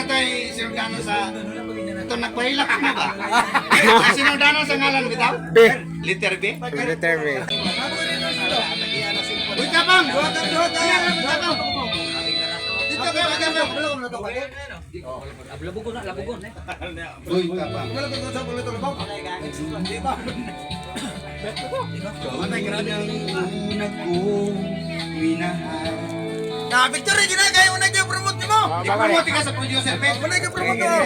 to'y sinugdano sa... Ito, nagpahilak mo ba? Sinugdano sa ngalan bitaw? B. Letter B? Letter B. Uy, Kapang! Duha ka! Dito ka, Kapang! Labugon na, labugon. Uy, Kapang! Matay ka rin ang unang kong minahal. Victory, ginagaya mo na yung promote mo! I-promote ka sa producer, Pep. Wala ka promote mo!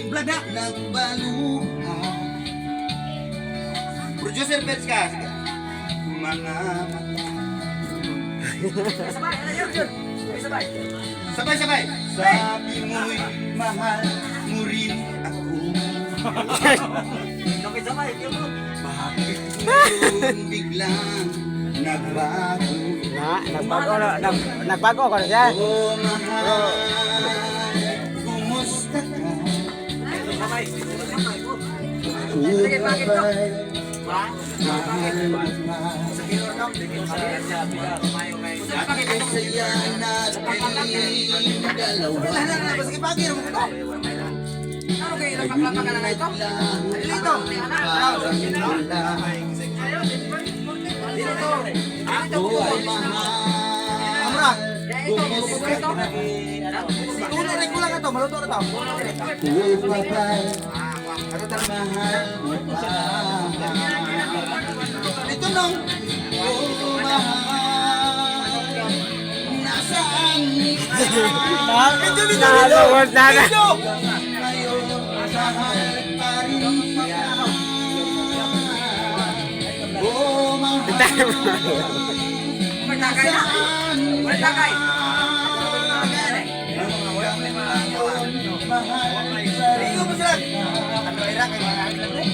Blada! Nagbaluhan. Producer, Pep ka. Sige. Mga mata. Sabay, ano yun? Sabay. Sabay. Sabi mo'y mahal mo rin ako. Sabay, Bakit ngayon biglang nagbago? Nagbago ko na siya. Oh, mahal, kumusta ka? sabay. Kung babay, Ba? mahal mo pa. At saya natin dalawa. Sige, pagir mo ko. Ano kayo nagpaklapa ka na na ito? Dito! Dito. Oh, mahal, Amra! kumusta ka? Tulo rin ko lang ito, maluto na ito. Kung babay, mahal mo pa. Ito nung! Oh, mahal, nasaan ka? Ito, dito, Nalo, word na na. Ito! Ngayon, mahal pa rin kita. Oh, mahal, Magtakay na. nasaan Magtakay. Ito mo sila! Ano, Ira, kayo mga akin lang eh.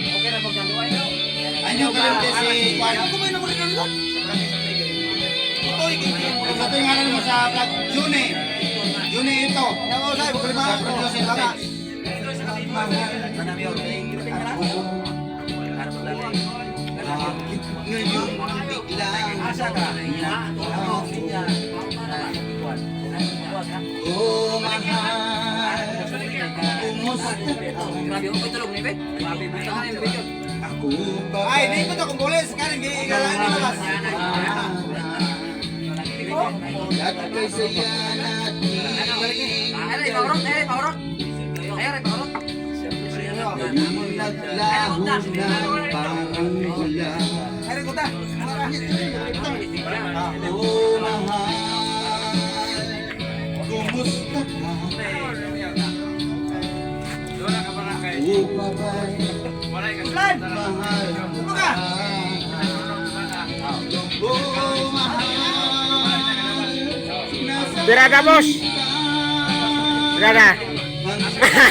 Okay na magdalawa ito. Anyo ka rin kasi Juan. Ako may namulit ng lot. Sa ito yung ngalan mo sa vlog, June. June ito. Ako, sabi, Sa kulima ako. producer Baka. Pep. Bakit ngayon biglang oh, mahal, kumusta ka? Grabe ako tulog ni Bet. Grabe mo na yung video. Ako ba? Ay, di ko to kung bulis. Karin, gigalaan nyo labas. At kay saya natin Ano, ipaurot? Ipaurot? Ayun, ipaurot. naglaho na parang wala. Ay, rin ko ta. Oh, mahal, kumusta ka? Oh, babay, Plan! mahal mo Ano pa. ka? Oh, mahal, nasa Birada, boss. Birada.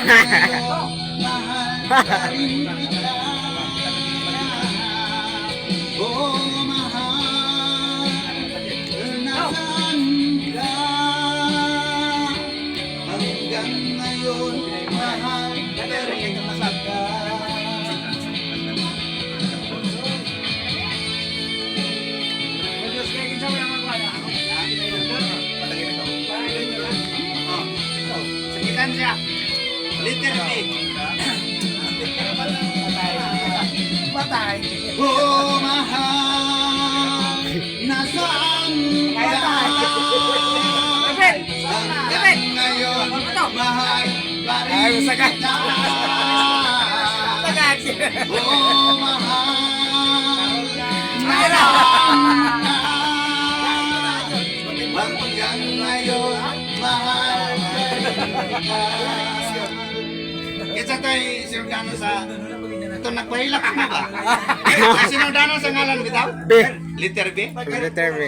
hanggang ngayon, mahal pa rin kita. Oh, mahal, nasaan ka? Hanggang ngayon, mahal pa rin kita. Sakitan siya. Letter B. Patay. Oh, mahal, nasaan ka? Bet! Hanggang ngayon, mahal pa rin kita. Oh, mahal, nasaan ka? Hanggang ngayon, mahal pa rin kita. Kitsa to'y sinugdano sa... Ito, nagpahilak mo ba? Sinugdano sa ngalan bitaw? B. Letter B? Letter B.